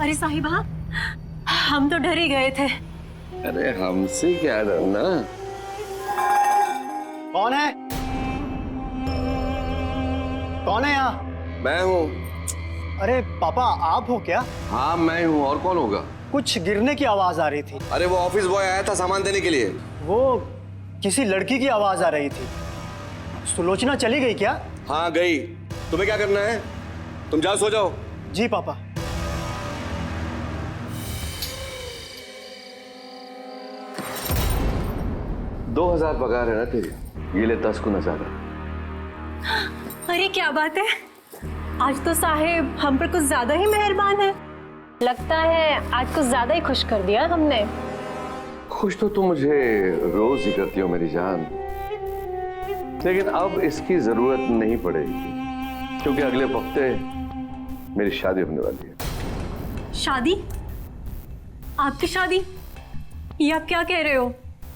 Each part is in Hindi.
अरे साहिबा, हम तो डर ही गए थे। अरे हमसे क्या डरना। कौन है? कौन है यहाँ? मैं हूँ। अरे पापा, आप हो क्या? हाँ मैं हूँ, और कौन होगा? कुछ गिरने की आवाज आ रही थी। अरे वो ऑफिस बॉय आया था सामान देने के लिए। वो किसी लड़की की आवाज आ रही थी। सुलोचना चली गई क्या? हाँ गई। तुम्हें क्या करना है? तुम जाओ, सो जाओ। जी पापा। दो 2000 पगार है ना तेरी, ये ले 10 गुना ज्यादा। अरे क्या बात है, आज तो साहेब हम पर कुछ ज्यादा ही मेहरबान है। लगता है आज कुछ ज्यादा ही खुश कर दिया हमने। खुश तो तुम मुझे रोज ही करती हो मेरी जान, लेकिन अब इसकी जरूरत नहीं पड़ेगी क्योंकि अगले हफ्ते मेरी शादी होने वाली है। शादी? आपकी शादी? ये आप क्या कह रहे हो?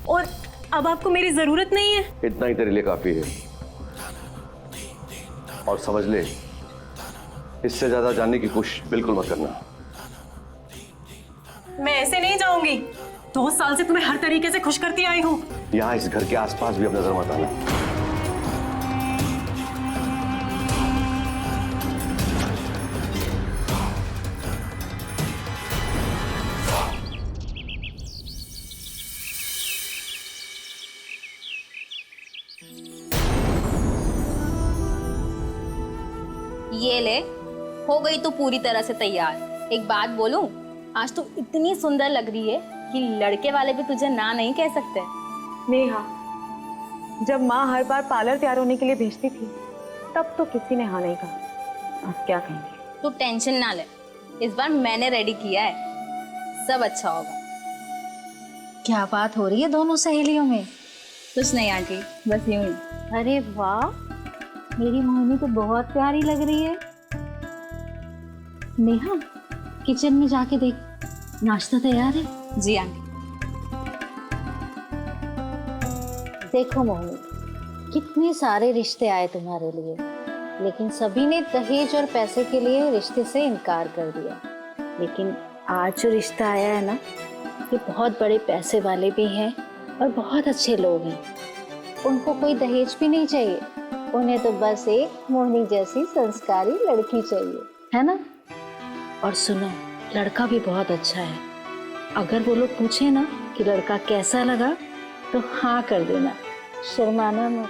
और अब आपको मेरी जरूरत नहीं है? इतना ही तेरे लिए काफी है, और समझ ले इससे ज्यादा जानने की कोशिश बिल्कुल मत करना। मैं ऐसे नहीं जाऊंगी। 2 साल से तुम्हें हर तरीके से खुश करती आई हूँ। यहाँ इस घर के आसपास भी अब नजर मत आना। ये ले, हो गई तू पूरी तरह से तैयार। एक बात बोलूं, आज तू इतनी सुंदर लग रही है कि लड़के वाले भी तुझे ना नहीं कह सकते। नेहा, जब माँ हर बार पार्लर तैयार होने के लिए भेजती थी तब तो किसी ने हाँ नहीं कहा। अब क्या कहेंगे? तू टेंशन ना ले, इस बार मैंने रेडी किया है, सब अच्छा होगा। क्या बात हो रही है दोनों सहेलियों में? कुछ नहीं आंटी, बस यूं ही। अरे वाह, मेरी मोहिनी तो बहुत प्यारी लग रही है। नेहा, किचन में जाके देख, नाश्ता तैयार है। जी आंटी। देखो मोहिनी, कितने सारे रिश्ते आए तुम्हारे लिए, लेकिन सभी ने दहेज और पैसे के लिए रिश्ते से इनकार कर दिया। लेकिन आज जो रिश्ता आया है ना, ये बहुत बड़े पैसे वाले भी हैं और बहुत अच्छे लोग हैं। उनको कोई दहेज भी नहीं चाहिए, उन्हें तो बस एक मोहिनी जैसी संस्कारी लड़की चाहिए, है ना? और सुनो, लड़का भी बहुत अच्छा है। अगर वो लोग पूछे ना कि लड़का कैसा लगा तो हाँ कर देना, शर्माना मत।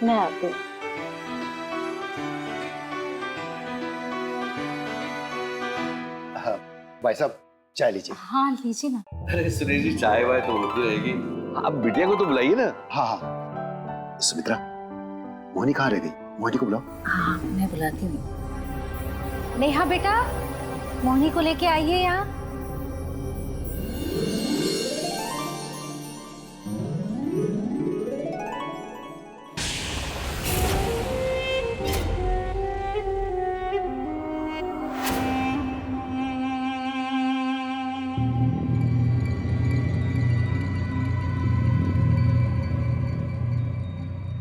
मैं आती हूँ। भाई साहब, चाय लीजिए। हाँ लीजिए ना। अरे सुरेश जी, चाय वाय तो होती रहेगी, आप बिटिया को तो बुलाइए ना। हाँ हाँ। सुमित्रा, मोहिनी कहाँ रह गई? मोहिनी को बुलाओ। हाँ मैं बुलाती हूँ। नेहा बेटा, मोहिनी को लेके आइए यहाँ।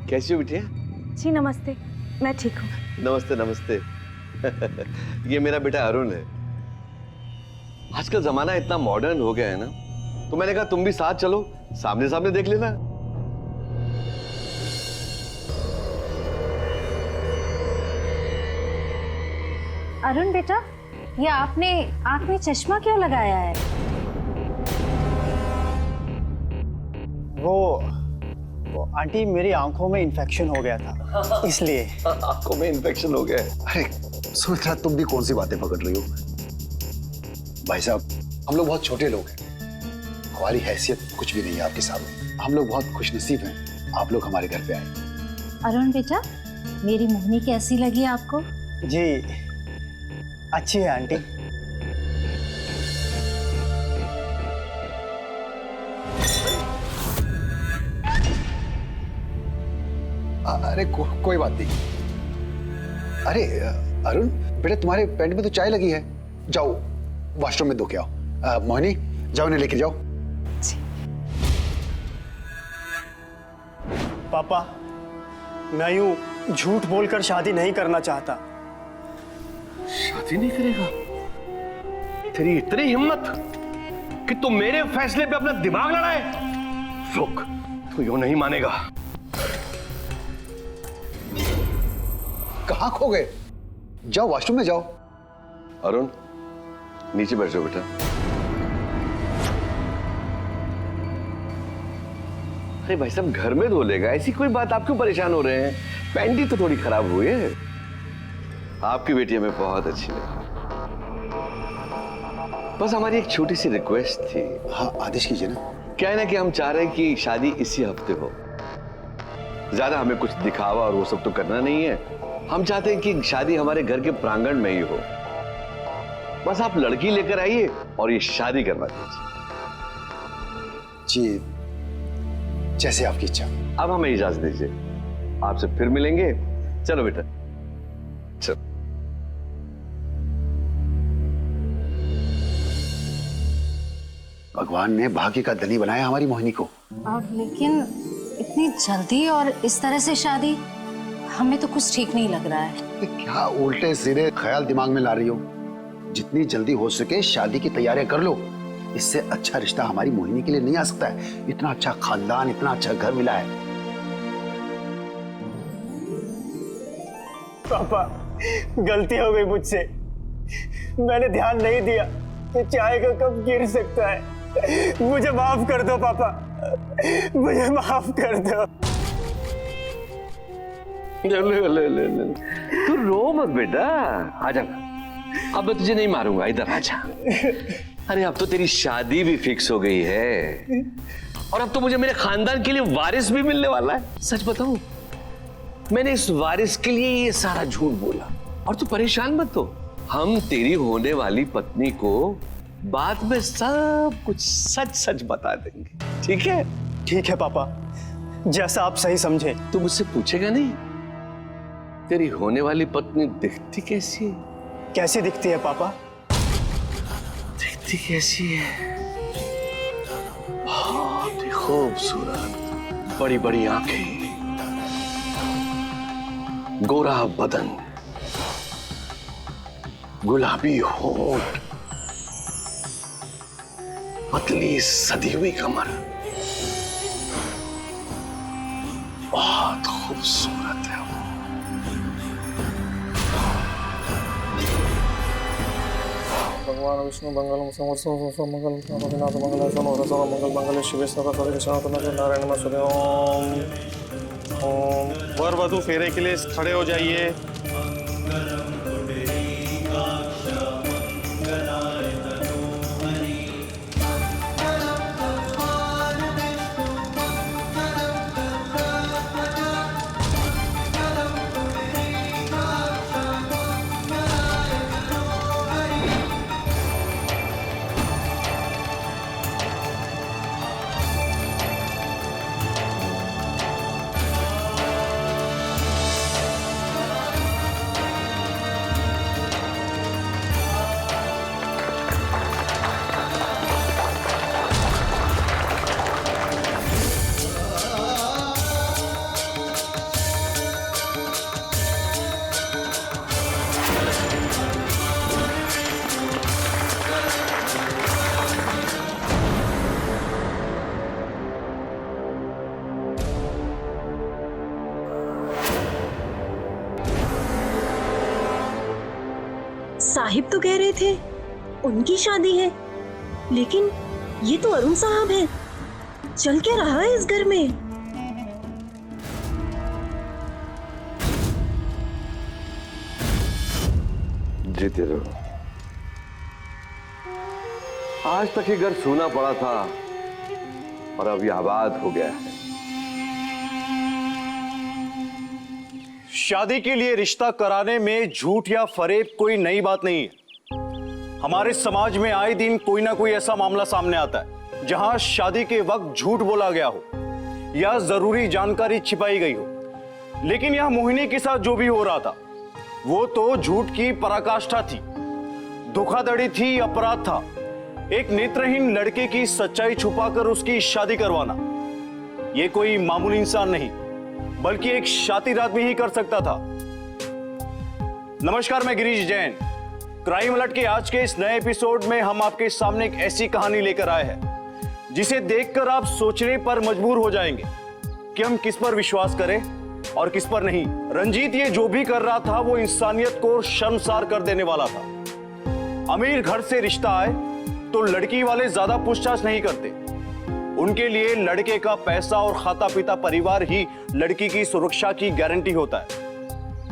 कैसी हो बिटिया? जी नमस्ते, मैं ठीक हूँ। नमस्ते नमस्ते। ये मेरा बेटा अरुण है। आजकल जमाना इतना मॉडर्न हो गया है ना, तो मैंने कहा तुम भी साथ चलो, सामने सामने देख लेना। अरुण बेटा, ये आपने आंख में चश्मा क्यों लगाया है? वो आंटी, मेरी आंखों में इन्फेक्शन हो गया था, इसलिए। आंखों में इन्फेक्शन हो गया है। अरे सुमित्रा, तुम भी कौन सी बातें पकड़ रही हो? भाई साहब, हम लोग बहुत छोटे लोग हैं, हमारी हैसियत कुछ भी नहीं है आपके सामने। हम लोग बहुत खुशनसीब हैं, आप लोग हमारे घर पे आए। अरुण बेटा, मेरी मोहिनी कैसी लगी आपको? जी अच्छी है आंटी। अरे कोई बात नहीं। अरे अरुण बेटा, तुम्हारे पैंट में तो चाय लगी है, जाओ वॉशरूम में धो के आओ। मोहिनी, जाओ इन्हें लेके जाओ। पापा, मैं यूं झूठ बोलकर शादी नहीं करना चाहता। शादी नहीं करेगा? तेरी इतनी हिम्मत कि तू मेरे फैसले पे अपना दिमाग लड़ाए? रुक, तू यूं नहीं मानेगा। कहाँ खो गए? जाओ वॉशरूम में जाओ। अरुण, नीचे बैठ जाओ बेटा। अरे भाई साहब, घर में धो लेगा, ऐसी कोई बात, आप क्यों परेशान हो रहे हैं? पैंट ही तो थोड़ी खराब हुई है। आपकी बेटी हमें बहुत अच्छी लगी। बस हमारी एक छोटी सी रिक्वेस्ट थी। हाँ आदेश कीजिए ना। क्या है ना कि हम चाह रहे हैं कि शादी इसी हफ्ते हो। ज्यादा हमें कुछ दिखावा और वो सब तो करना नहीं है। हम चाहते हैं कि शादी हमारे घर के प्रांगण में ही हो। बस आप लड़की लेकर आइए और ये शादी करवा दीजिए। जी, जैसे आपकी इच्छा। अब हमें इजाजत दीजिए, आपसे फिर मिलेंगे। चलो बेटा, चलो। भगवान ने भाग्य का धनी बनाया हमारी मोहिनी को। और लेकिन इतनी जल्दी और इस तरह से शादी, हमें तो कुछ ठीक नहीं लग रहा है। क्या उल्टे सीधे ख्याल दिमाग में ला रही हो? जितनी जल्दी हो सके शादी की तैयारियां कर लो। इससे अच्छा रिश्ता हमारी मोहिनी के लिए नहीं आ सकता है। इतना अच्छा खानदान, इतना अच्छा घर मिला है। पापा, गलती हो गई मुझसे। मैंने ध्यान नहीं दिया कि चाय का कप गिर सकता है। मुझे माफ कर दो पापा, मुझे माफ कर दो। ले। तू रो मत बेटा, आजा। अब मैं तुझे नहीं मारूंगा, इधर आजा। अरे अब तो तेरी शादी भी फिक्स हो गई है और अब तो मुझे मेरे खानदान के लिए वारिस भी मिलने वाला है। सच बताऊं, मैंने इस वारिस के लिए ये सारा झूठ बोला। और तू परेशान मत हो, हम तेरी होने वाली पत्नी को बाद में सब कुछ सच सच बता देंगे, ठीक है? ठीक है पापा, जैसा आप सही समझे। तू मुझसे पूछेगा नहीं तेरी होने वाली पत्नी दिखती कैसी है? कैसी दिखती है पापा? दिखती कैसी है? बहुत ही खूबसूरत, बड़ी बड़ी आंखें, गोरा बदन, गुलाबी होंठ, पतली सदी हुई कमर, बहुत खूबसूरत है वो। भगवान विष्णु मंगलम समर्थ मंगल नाथ मंगल सोनो मंगल मंगल शिव नारायण नमः। ओम। वर वधु फेरे के लिए खड़े हो जाइए। साहिब तो कह रहे थे उनकी शादी है, लेकिन ये तो अरुण साहब है। चल क्या रहा है इस घर में? जीते रहो। आज तक ये घर सूना पड़ा था और अब ये आबाद हो गया है। शादी के लिए रिश्ता कराने में झूठ या फरेब कोई नई बात नहीं है। हमारे समाज में आए दिन कोई ना कोई ऐसा मामला सामने आता है जहां शादी के वक्त झूठ बोला गया हो या जरूरी जानकारी छिपाई गई हो। लेकिन यह मोहिनी के साथ जो भी हो रहा था वो तो झूठ की पराकाष्ठा थी, धोखाधड़ी थी, अपराध था। एक नेत्रहीन लड़के की सच्चाई छुपाकर उसकी शादी करवाना ये कोई मामूली इंसान नहीं बल्कि एक शातिर आदमी ही कर सकता था। नमस्कार, मैं गिरीश जैन। क्राइम अलर्ट के आज के इस नए एपिसोड में हम आपके सामने एक ऐसी कहानी लेकर आए हैं जिसे देखकर आप सोचने पर मजबूर हो जाएंगे कि हम किस पर विश्वास करें और किस पर नहीं। रंजीत ये जो भी कर रहा था वो इंसानियत को शर्मसार कर देने वाला था। अमीर घर से रिश्ता आए तो लड़की वाले ज्यादा पूछताछ नहीं करते। उनके लिए लड़के का पैसा और खाता पीता परिवार ही लड़की की सुरक्षा की गारंटी होता है,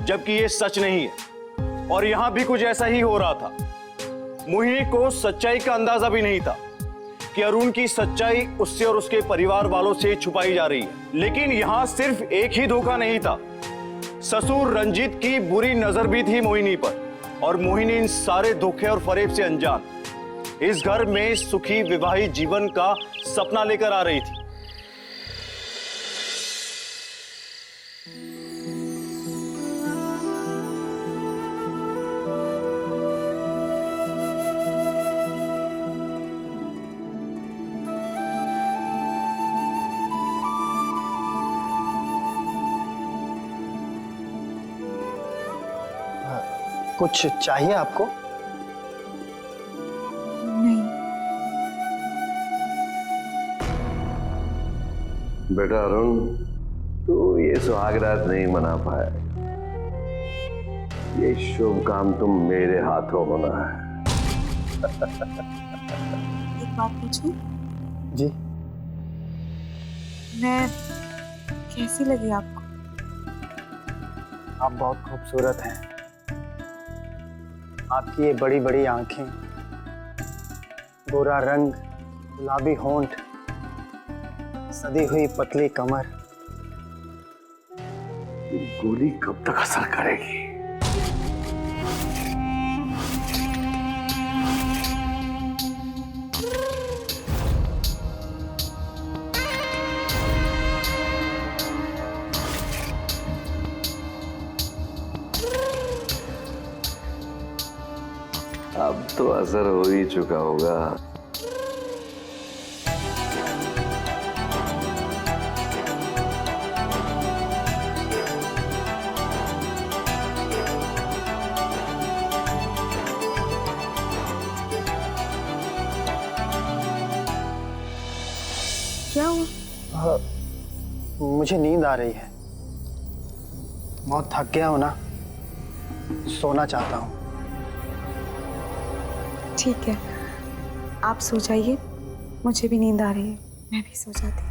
जबकि ये सच नहीं है। और यहां भी कुछ ऐसा ही हो रहा था। मोहिनी को सच्चाई का अंदाजा भी नहीं था कि अरुण की सच्चाई उससे और उसके परिवार वालों से छुपाई जा रही है। लेकिन यहां सिर्फ एक ही धोखा नहीं था, ससुर रंजीत की बुरी नजर भी थी मोहिनी पर, और मोहिनी इन सारे धोखे और फरेब से अनजान इस घर में सुखी विवाहित जीवन का सपना लेकर आ रही थी। कुछ चाहिए आपको? बेटा अरुण, तू ये सुहागरात नहीं मना पाया। ये शुभ काम तुम मेरे हाथों बना है। एक बात पूछूं? जी। मैं कैसी लगी आपको? आप बहुत खूबसूरत हैं। आपकी ये बड़ी बड़ी आंखें, गोरा रंग, गुलाबी होंठ, सदी हुई पतली कमर। गोली कब तक असर करेगी? अब तो असर हो ही चुका होगा। क्या हुआ? मुझे नींद आ रही है। बहुत थक गया हूं ना, सोना चाहता हूं। ठीक है, आप सो जाइए। मुझे भी नींद आ रही है, मैं भी सो जाती हूँ।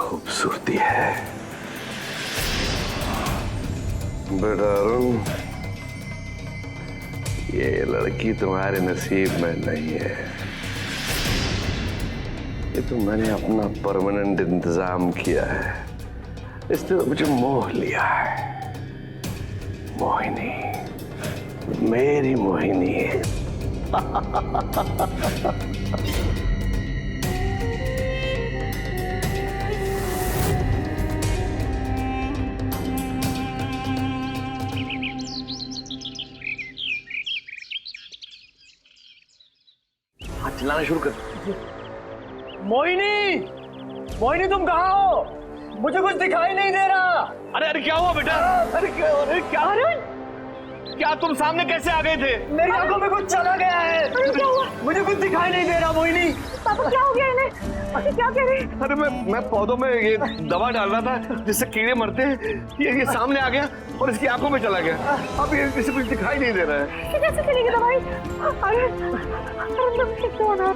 खूबसूरती है बेटा अरुण। ये लड़की तुम्हारे नसीब में नहीं है। ये तो मैंने अपना परमानेंट इंतजाम किया है, इसने मुझे मोह लिया है। मोहिनी, मेरी मोहिनी है। चिल्लाना शुरू कर। मोहिनी, मोहिनी तुम कहाँ हो? मुझे कुछ दिखाई नहीं दे रहा। अरे अरे क्या हुआ बेटा? अरे क्या तुम सामने कैसे आ गए थे? मेरी आंखों में कुछ चला गया है। क्या हुआ? मुझे कुछ दिखाई नहीं दे रहा मोहिनी। पापा क्या हो गया इन्हें? क्या कह रहे हैं? अरे मैं पौधों में ये दवा डाल रहा था जिससे कीड़े मरते हैं। ये सामने आ गया और इसकी आंखों में चला गया। अब ये किसी कुछ दिखाई नहीं दे रहा है। कैसे चलेगी दवाई? अरे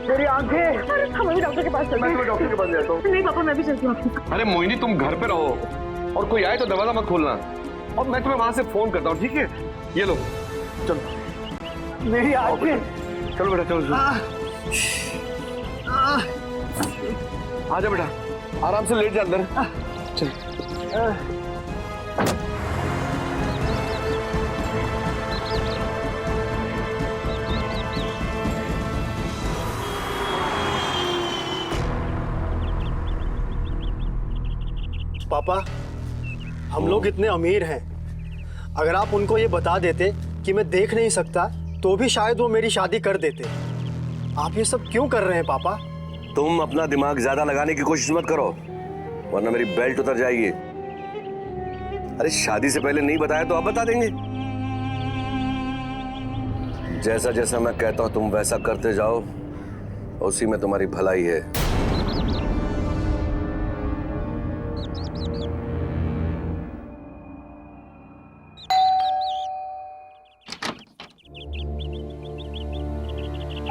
मेरी आंखें। अरे हम डॉक्टर के पास चलते हैं। मैं डॉक्टर के पास जाता हूँ। नहीं पापा, मैं भी चलती हूँ। अरे मोहिनी, तुम घर पे रहो और कोई आए तो दरवाजा मत खोलना, और मैं तुम्हें वहां से फोन करता हूँ, ठीक है? ये लो, चलो। मेरी आंखें। चलो बेटा, चलो। आजा बेटा, आराम से लेट जा अंदर। चल। पापा, हम लोग इतने अमीर हैं, अगर आप उनको ये बता देते कि मैं देख नहीं सकता तो भी शायद वो मेरी शादी कर देते। आप ये सब क्यों कर रहे हैं पापा? तुम अपना दिमाग ज्यादा लगाने की कोशिश मत करो, वरना मेरी बेल्ट उतर जाएगी। अरे शादी से पहले नहीं बताया तो अब बता देंगे। जैसा जैसा मैं कहता हूं तुम वैसा करते जाओ, उसी में तुम्हारी भलाई है।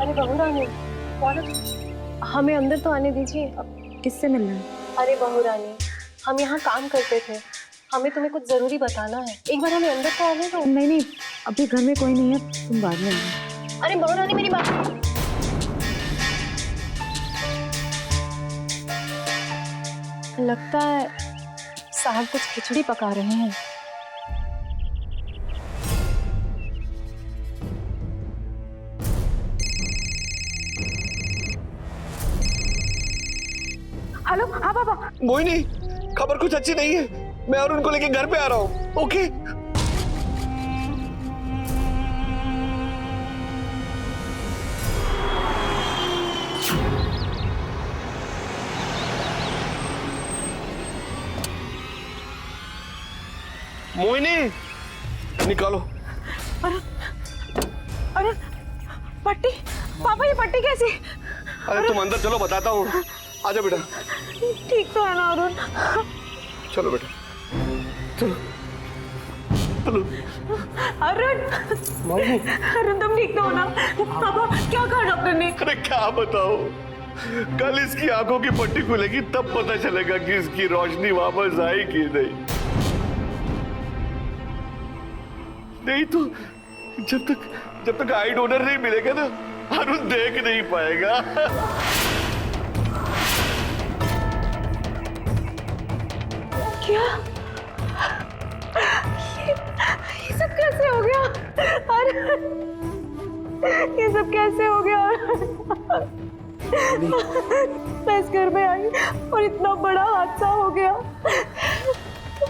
अरे बहू रानी, हमें अंदर तो आने दीजिए। अब किससे मिलना है? अरे बहू रानी, हम यहाँ काम करते थे, हमें तुम्हें कुछ जरूरी बताना है। एक बार हमें अंदर तो आने दो। नहीं नहीं, अभी घर में कोई नहीं है, तुम बाद में आना। अरे बहू रानी मेरी बात, लगता है साहब कुछ खिचड़ी पका रहे हैं। हेलो, हाँ पापा। मोहिनी, खबर कुछ अच्छी नहीं है। मैं और उनको लेके घर पे आ रहा हूँ। ओके? मोहिनी, निकालो। अरे पट्टी, पापा ये पट्टी कैसी? अरे तुम अंदर चलो, बताता हूँ। आजा बेटा। ठीक तो है ना अरुण? चलो बेटा, चलो चलो। अरुण, अरुण तुम ठीक तो हो ना? पापा क्या कहा डॉक्टर ने? अरे क्या बताओ, कल इसकी आंखों की पट्टी खुलेगी तब पता चलेगा कि इसकी रोशनी वापस आई कि नहीं। नहीं तो जब तक आई डोनर नहीं मिलेगा ना, अरुण देख नहीं पाएगा। क्या? ये सब कैसे हो गया? अरे ये सब कैसे हो गया? मैं इस घर में आई और इतना बड़ा हादसा हो गया।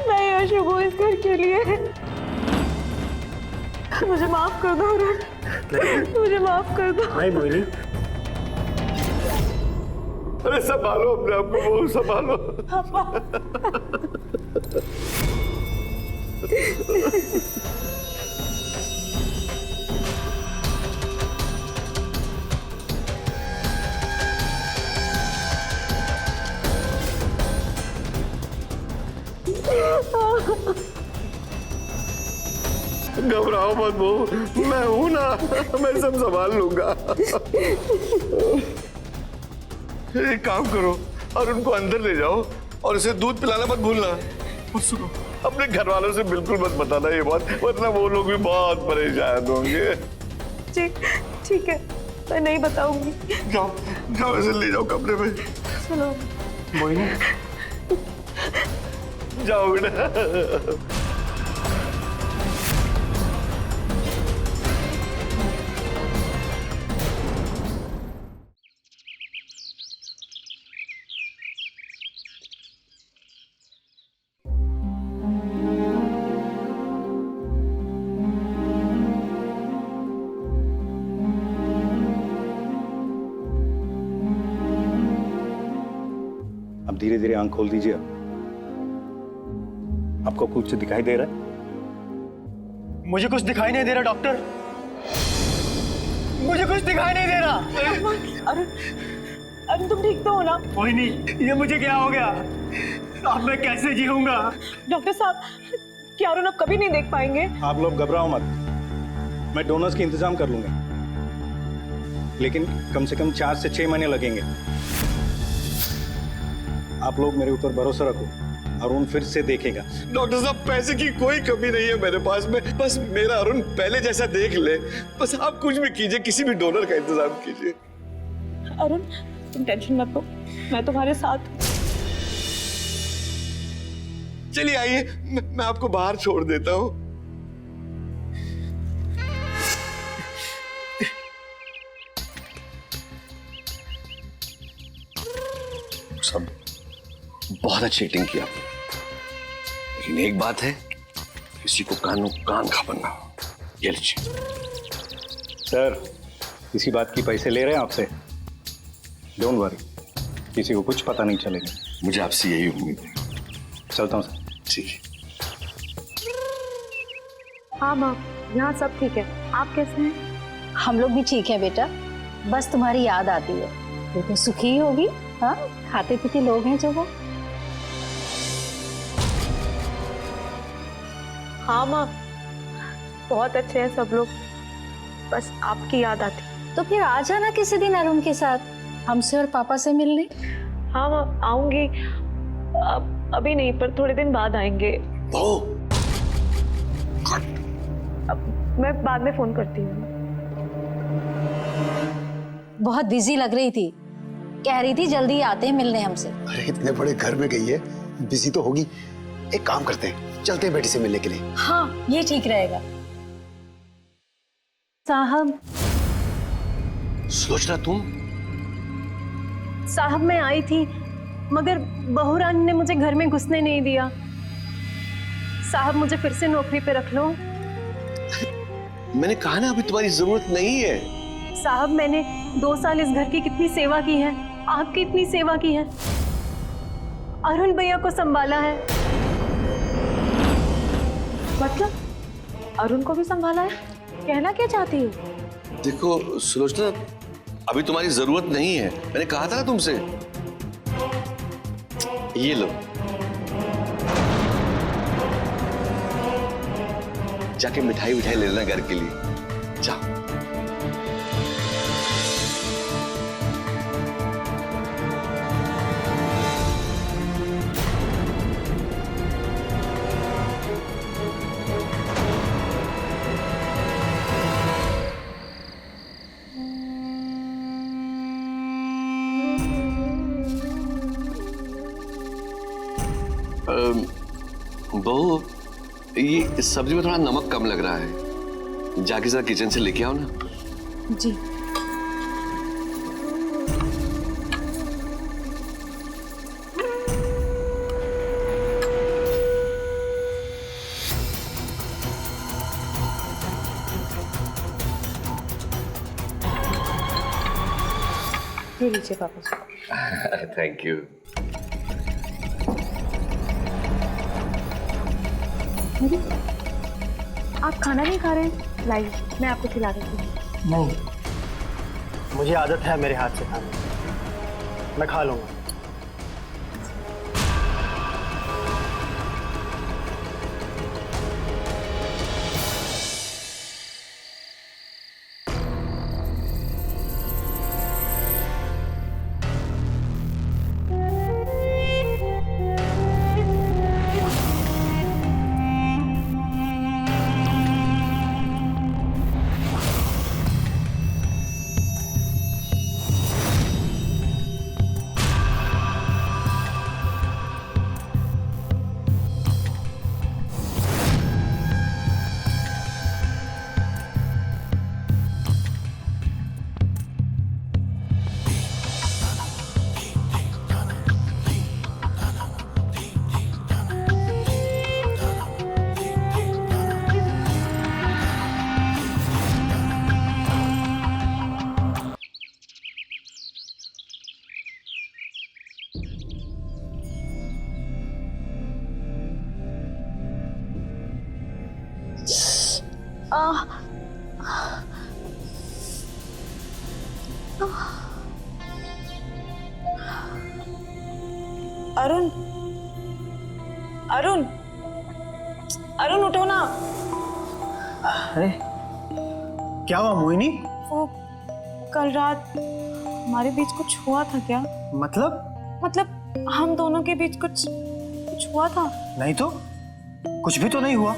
मैं अशुभ हूँ इस घर के लिए। मुझे माफ कर दो अरुण, मुझे माफ कर दो। नहीं मोहिनी, अरे संभालो अपने आप को, वो संभालो। घबराओ मत बहू, मैं हूं ना, मैं सब संभाल लूंगा। एक काम करो और उनको अंदर ले जाओ और इसे दूध पिलाना मत भूलना। और सुनो, अपने घर वालों से बिल्कुल मत बताना ये बात, वरना वो लोग भी बहुत परेशान होंगे। ठीक है, मैं नहीं बताऊंगी। जाओ जाओ, इसे ले जाओ कमरे में। चलो मोहिनी, जाओ बेटा। अब धीरे धीरे आंख खोल दीजिए। आपको कुछ दिखाई दे रहा है? मुझे कुछ दिखाई नहीं दे रहा डॉक्टर, मुझे कुछ दिखाई नहीं दे रहा। अरुण तुम ठीक तो हो ना? मोहिनी, ये मुझे क्या हो गया? अब मैं कैसे जीऊंगा? डॉक्टर साहब, क्या अरुण अब कभी नहीं देख पाएंगे? आप लोग घबराओ मत, मैं डोनर्स की इंतजाम कर लूंगा, लेकिन कम से कम 4 से 6 महीने लगेंगे। आप लोग मेरे ऊपर भरोसा रखो, अरुण फिर से देखेगा। डॉक्टर साहब, पैसे की कोई कमी नहीं है मेरे पास में, बस मेरा अरुण पहले जैसा देख ले। बस आप कुछ भी कीजिए, किसी भी डोनर का इंतजाम कीजिए। अरुण तुम टेंशन मत लो, मैं तुम्हारे साथ हूं। चलिए आइए, मैं आपको बाहर छोड़ देता हूँ। सब बहुत अच्छी एक्टिंग की आपने। लेकिन एक बात है, किसी को कानों कान खबरना। ये लीजिए। सर, किसी बात की पैसे ले रहे हैं आपसे? डोंट वरी, किसी को कुछ पता नहीं चलेगा। मुझे आपसे यही उम्मीद है। चलता हूँ सर। ठीक है। हाँ माँ, यहाँ सब ठीक है। आप कैसे हैं? हम लोग भी ठीक है बेटा, बस तुम्हारी याद आती है। वो तो सुखी ही होगी। हाँ, खाते पीते लोग हैं जो वो। हाँ माँ, बहुत अच्छे हैं सब लोग, बस आपकी याद आती। तो फिर आ जाना किसी दिन अरुण के साथ, हमसे और पापा से मिलने। हाँ माँ, आऊंगी। अभी नहीं, पर थोड़े दिन बाद आएंगे। मैं बाद में फोन करती हूँ। बहुत बिजी लग रही थी, कह रही थी जल्दी आते हैं मिलने हमसे। अरे इतने बड़े घर में गई है, बिजी तो होगी। एक काम करते हैं, चलते हैं बेटी से मिलने के लिए। हाँ, ये ठीक रहेगा। साहब, सुलोचना तुम? साहब मैं आई थी, मगर बहू रानी ने मुझे घर में घुसने नहीं दिया। साहब मुझे फिर से नौकरी पे रख लो। मैंने कहा ना, अभी तुम्हारी जरूरत नहीं है। साहब मैंने 2 साल इस घर की कितनी सेवा की है, आपकी इतनी सेवा की है, अरुण भैया को संभाला है। मतलब अरुण को भी संभाला है? कहना क्या चाहती हो? देखो सुलोचना, अभी तुम्हारी जरूरत नहीं है, मैंने कहा था ना तुमसे। ये लो, जाके मिठाई ले लेना घर के लिए। जाओ। बहू, ये सब्जी में थोड़ा नमक कम लग रहा है, जाके जरा किचन से लेके आओ ना। जी। ये लीजिए पापा जी। Thank you. आप खाना नहीं खा रहे हैं? लाइए, मैं आपको खिला देती हूँ। नहीं, मुझे आदत है मेरे हाथ से खाने, मैं खा लूंगा। अरुण, अरुण, अरुण उठो ना। अरे क्या हुआ मोहिनी? वो कल रात हमारे बीच कुछ हुआ था क्या? मतलब हम दोनों के बीच कुछ हुआ था? नहीं तो कुछ भी तो नहीं हुआ।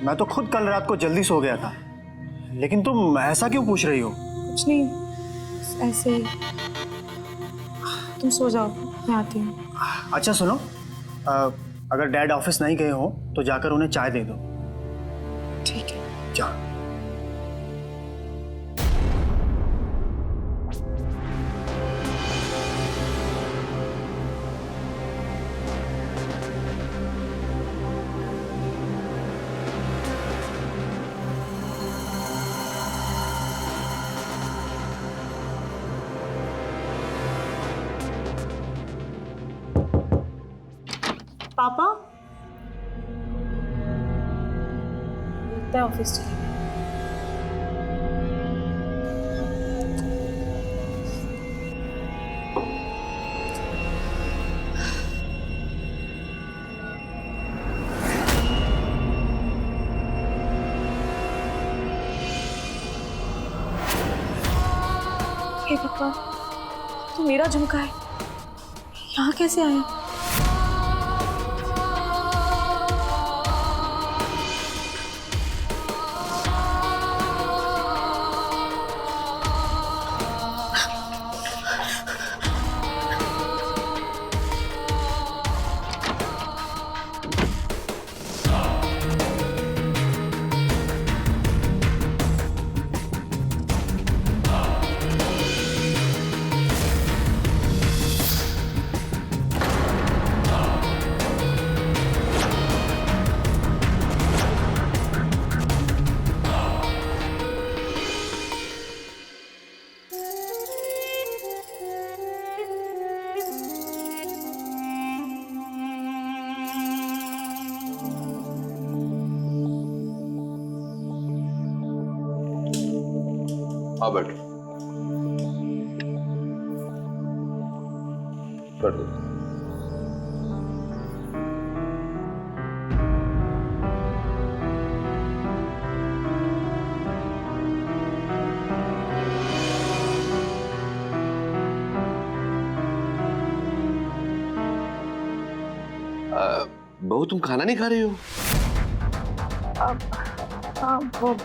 मैं तो खुद कल रात को जल्दी सो गया था, लेकिन तुम ऐसा क्यों पूछ रही हो? कुछ नहीं, ऐसे ही। तुम सो जाओ, मैं आती हूँ। अच्छा सुनो, अगर डैड ऑफिस नहीं गए हो तो जाकर उन्हें चाय दे दो। ठीक है। जा। पापा लगता है ऑफिस चले गए। हे भगवान, तो मेरा झुमका है, यहाँ कैसे आया? हाँ बैठ कर दो। बहू तुम खाना नहीं खा रही हो? हाँ वो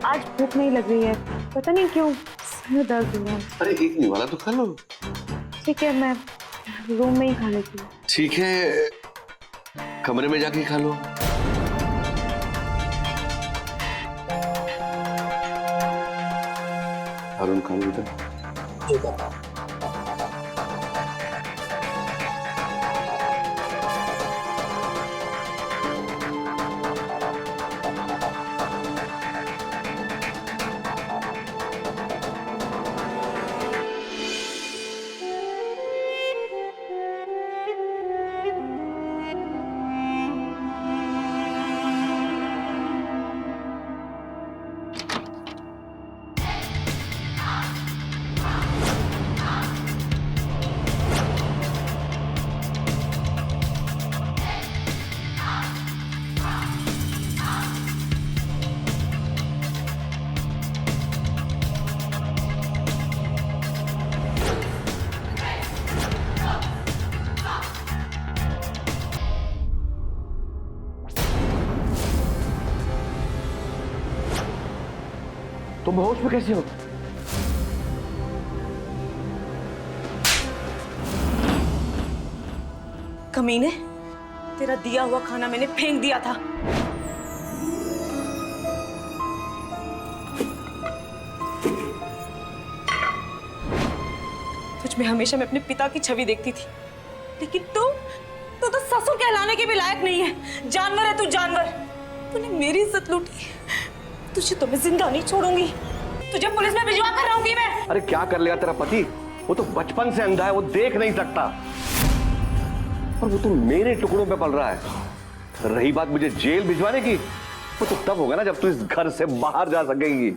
आज भूख नहीं लग रही है, पता नहीं क्यों सिर दर्द हो रहा है। अरे एक निवाला तो खा लो। ठीक है, मैं रूम में ही खा लेती हूँ। ठीक है, कमरे में जाके खा लो। अरुण खा लो बेटा। तुम होश में कैसे हो? कमीने, तेरा दिया हुआ खाना मैंने फेंक दिया था। तुझ में हमेशा मैं अपने पिता की छवि देखती थी, लेकिन तू तो ससुर कहलाने के भी लायक नहीं है। जानवर है तू, जानवर। तूने मेरी इज्जत लूटी, तुझे तो मैं जिंदा नहीं छोड़ूंगी। तुझे पुलिस में भिजवा कर रहूंगी मैं। अरे क्या कर लेगा तेरा पति? वो तो बचपन से अंधा है, वो देख नहीं सकता। और वो तो मेरे टुकड़ों पे पल रहा है। रही बात मुझे जेल भिजवाने की, वो तो तब होगा ना जब तू इस घर से बाहर जा सकेगी।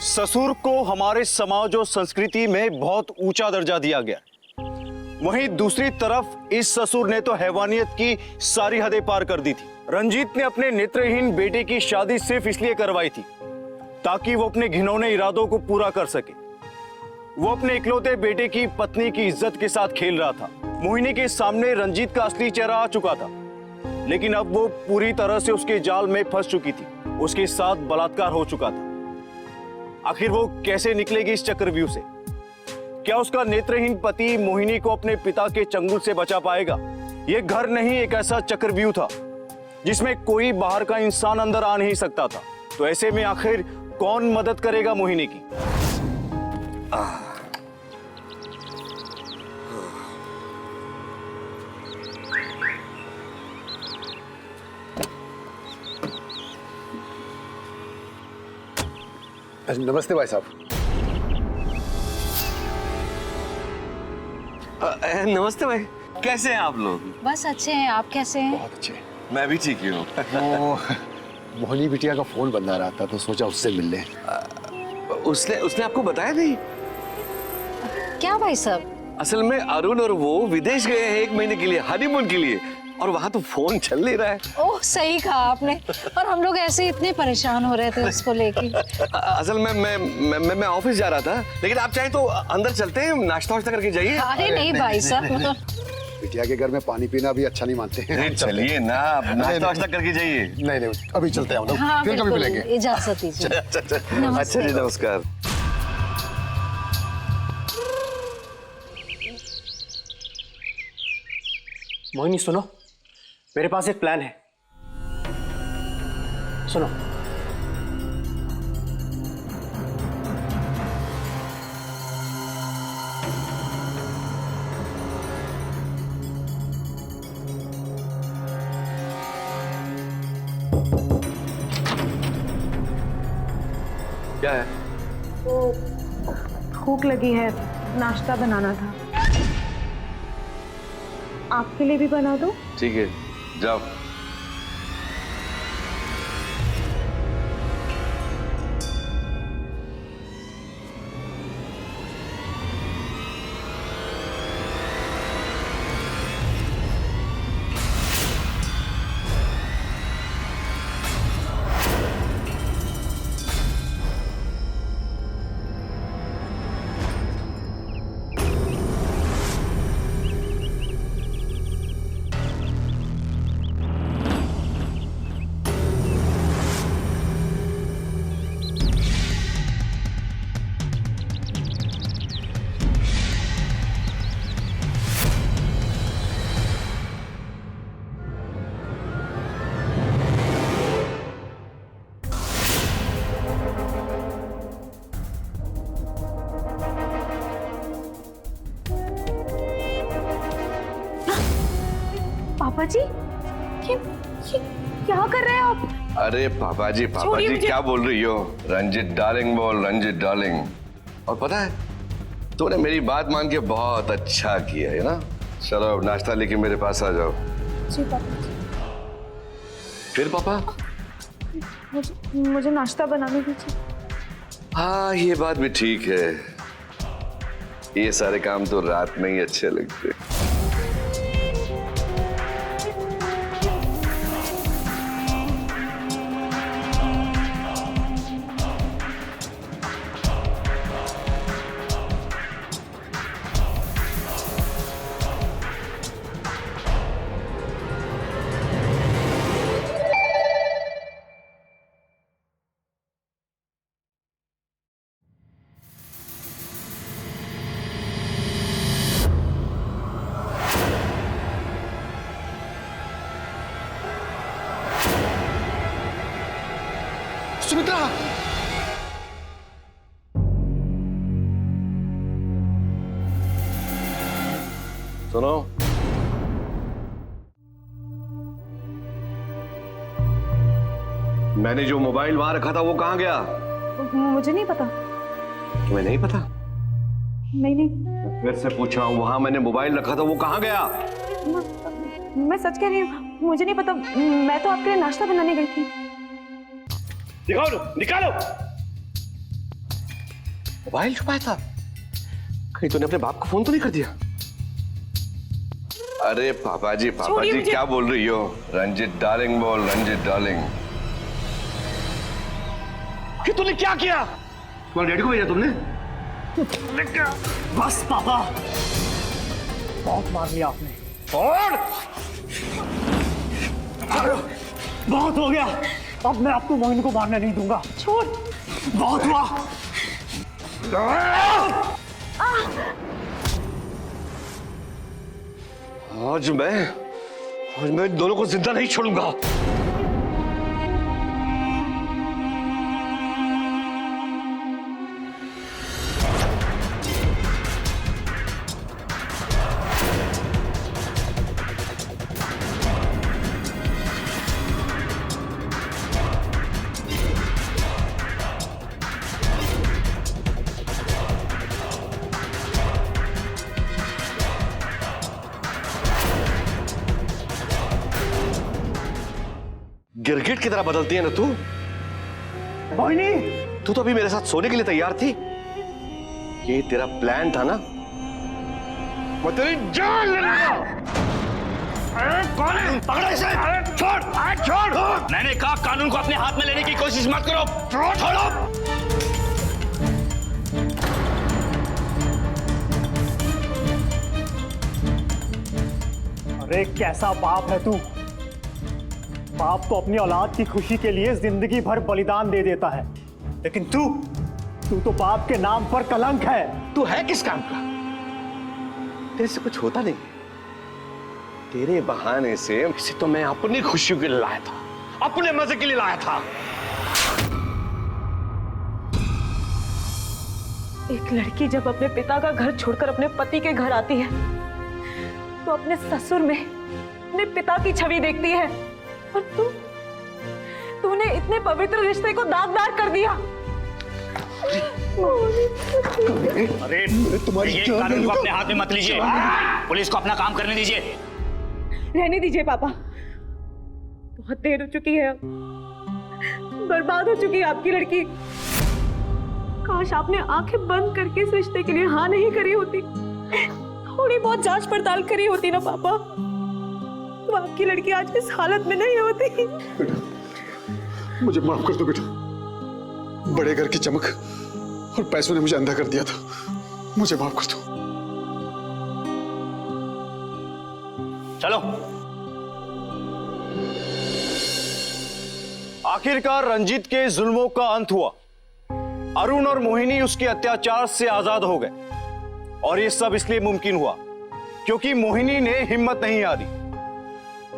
ससुर को हमारे समाज और संस्कृति में बहुत ऊंचा दर्जा दिया गया। वहीं दूसरी तरफ इस ससुर ने तो हैवानियत की सारी हदें पार कर दी थी। रंजीत ने अपने नेत्रहीन बेटे की शादी सिर्फ इसलिए करवाई थी ताकि वो अपने घिनौने इरादों को पूरा कर सके। वो अपने इकलौते बेटे की पत्नी की इज्जत के साथ खेल रहा था। मोहिनी के सामने रंजीत का असली चेहरा आ चुका था, लेकिन अब वो पूरी तरह से उसके जाल में फंस चुकी थी। उसके साथ बलात्कार हो चुका था। आखिर वो कैसे निकलेगी इस चक्रव्यूह से? क्या उसका नेत्रहीन पति मोहिनी को अपने पिता के चंगुल से बचा पाएगा? ये घर नहीं, एक ऐसा चक्रव्यूह था जिसमें कोई बाहर का इंसान अंदर आ नहीं सकता था। तो ऐसे में आखिर कौन मदद करेगा मोहिनी की? नमस्ते भाई साहब। नमस्ते भाई, कैसे हैं आप लोग? बस अच्छे हैं, आप कैसे हैं? बहुत अच्छे। मैं भी ठीक ही हूँ। वो मोहिनी बिटिया का फोन बंद आ रहा था तो सोचा उससे मिल लें। उसने उसने आपको बताया नहीं? क्या भाई साहब? असल में अरुण और वो विदेश गए हैं 1 महीने के लिए, हनीमून के लिए, और वहां तो फोन चल नहीं रहा है। ओह सही कहा आपने। और हम लोग ऐसे इतने परेशान हो रहे थे उसको लेके। असल में मैं ऑफिस जा रहा था, लेकिन आप चाहें तो अंदर चलते हैं, नाश्ता वाश्ता करके जाइए। अरे नहीं भाई साहब, बिटिया के घर में पानी पीना भी अच्छा नहीं मानते हैं। चलिए ना, नाश्ता वाश्ता करके जाइए। नहीं, अभी चलते हैं हम लोग, हाँ फिर कभी बिल्कुल, मिलेंगे। इजाजत दीजिए। अच्छा जी, नमस्कार। मोहिनी सुनो, मेरे पास एक प्लान है, सुनो। क्या है? भूख लगी है, नाश्ता बनाना था। आपके लिए भी बना दो? ठीक है, जाओ। पापा जी, ये क्या कर रहे हैं आप? अरे पापा जी क्या बोल रही हो? रंजित डार्लिंग बोल, रंजित डार्लिंग। और पता है, तूने मेरी बात मान के बहुत अच्छा किया है ना। चलो अब नाश्ता लेके मेरे पास आ जाओ। जी पापा जी। फिर पापा? मुझे नाश्ता बनाने दीजिए। हाँ, ये बात भी ठीक है, ये सारे काम तो रात में ही अच्छे लगते। सुमित्रा! सुनो, मैंने जो मोबाइल वहां रखा था वो कहां गया? मुझे नहीं पता। तुम्हें नहीं पता? नहीं। फिर से पूछा हूं, वहां मैंने मोबाइल रखा था वो कहां गया? मैं सच कह रही हूँ, मुझे नहीं पता। मैं तो आपके लिए नाश्ता बनाने गई थी। निकालो। मोबाइल छुपाया था? कहीं तूने अपने बाप को फोन तो नहीं कर दिया? अरे पापा जी क्या बोल रही हो? रंजित डार्लिंग बोल, रंजित डार्लिंग। कि तूने क्या किया? तुम्हारे डैडी को भेजा तुमने? बस पापा, बहुत मार लिया आपने। और बहुत हो गया, अब मैं आपको मोहिनी को मारने नहीं दूंगा। छोड़, बहुत हुआ। आज मैं दोनों को जिंदा नहीं छोड़ूंगा। गिरगिट की तरह बदलती है ना तू। मोहिनी, तू तो अभी मेरे साथ सोने के लिए तैयार थी। ये तेरा प्लान था ना। मैं तेरी जान लेगा। कौन है? पकड़ो इसे। छोड़, छोड़। मैंने कहा कानून को अपने हाथ में लेने की कोशिश मत करो। छोड़ो। अरे कैसा बाप है तू। बाप तो अपनी औलाद की खुशी के लिए जिंदगी भर बलिदान दे देता है, लेकिन तू तो बाप के नाम पर कलंक है। तू है किस काम का? तेरे से कुछ होता नहीं। तेरे बहाने से इसे तो मैं अपनी खुशियों के लिए लाया था, अपने मजे के लिए लाया था। एक लड़की जब अपने पिता का घर छोड़कर अपने पति के घर आती है तो अपने ससुर में अपने पिता की छवि देखती है, और तूने इतने पवित्र रिश्ते को दागदार कर दिया। अरे तुम्हारी ये कानून को अपने हाथ में मत लीजिए। पुलिस को अपना काम करने दीजिए। रहने दीजिए पापा, बहुत देर हो चुकी है, बर्बाद हो चुकी है आपकी लड़की। काश आपने आंखें बंद करके इस रिश्ते के लिए हाँ नहीं करी होती, थोड़ी बहुत जांच पड़ताल करी होती ना पापा, तो आपकी लड़की आज इस हालत में नहीं होती। बेटा, मुझे माफ कर दो बेटा। बड़े घर की चमक और पैसों ने मुझे अंधा कर दिया था। मुझे माफ कर दो। चलो। आखिरकार रंजीत के जुल्मों का अंत हुआ। अरुण और मोहिनी उसके अत्याचार से आजाद हो गए, और ये सब इसलिए मुमकिन हुआ क्योंकि मोहिनी ने हिम्मत नहीं हारी।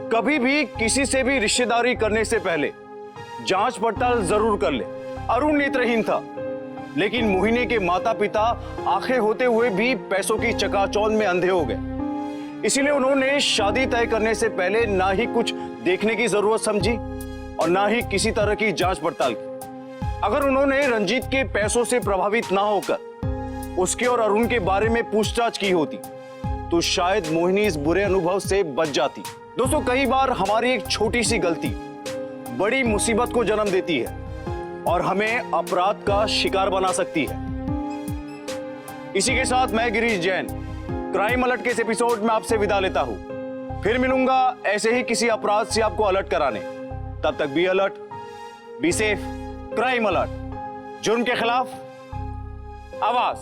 कभी भी किसी से भी रिश्तेदारी करने से पहले जांच पड़ताल जरूर कर ले। अरुण नेत्रहीन था, लेकिन मोहिनी के माता पिता आंखें होते हुए भी पैसों की चकाचौंध में अंधे हो गए। इसीलिए उन्होंने शादी तय करने से पहले ना ही कुछ देखने की जरूरत समझी और ना ही किसी तरह की जांच पड़ताल की। अगर उन्होंने रंजीत के पैसों से प्रभावित ना होकर उसके और अरुण के बारे में पूछताछ की होती तो शायद मोहिनी इस बुरे अनुभव से बच जाती। दोस्तों, कई बार हमारी एक छोटी सी गलती बड़ी मुसीबत को जन्म देती है और हमें अपराध का शिकार बना सकती है। इसी के साथ मैं गिरीश जैन क्राइम अलर्ट के इस एपिसोड में आपसे विदा लेता हूं। फिर मिलूंगा ऐसे ही किसी अपराध से आपको अलर्ट कराने। तब तक be alert, be safe. Crime alert, जुर्म के खिलाफ आवाज।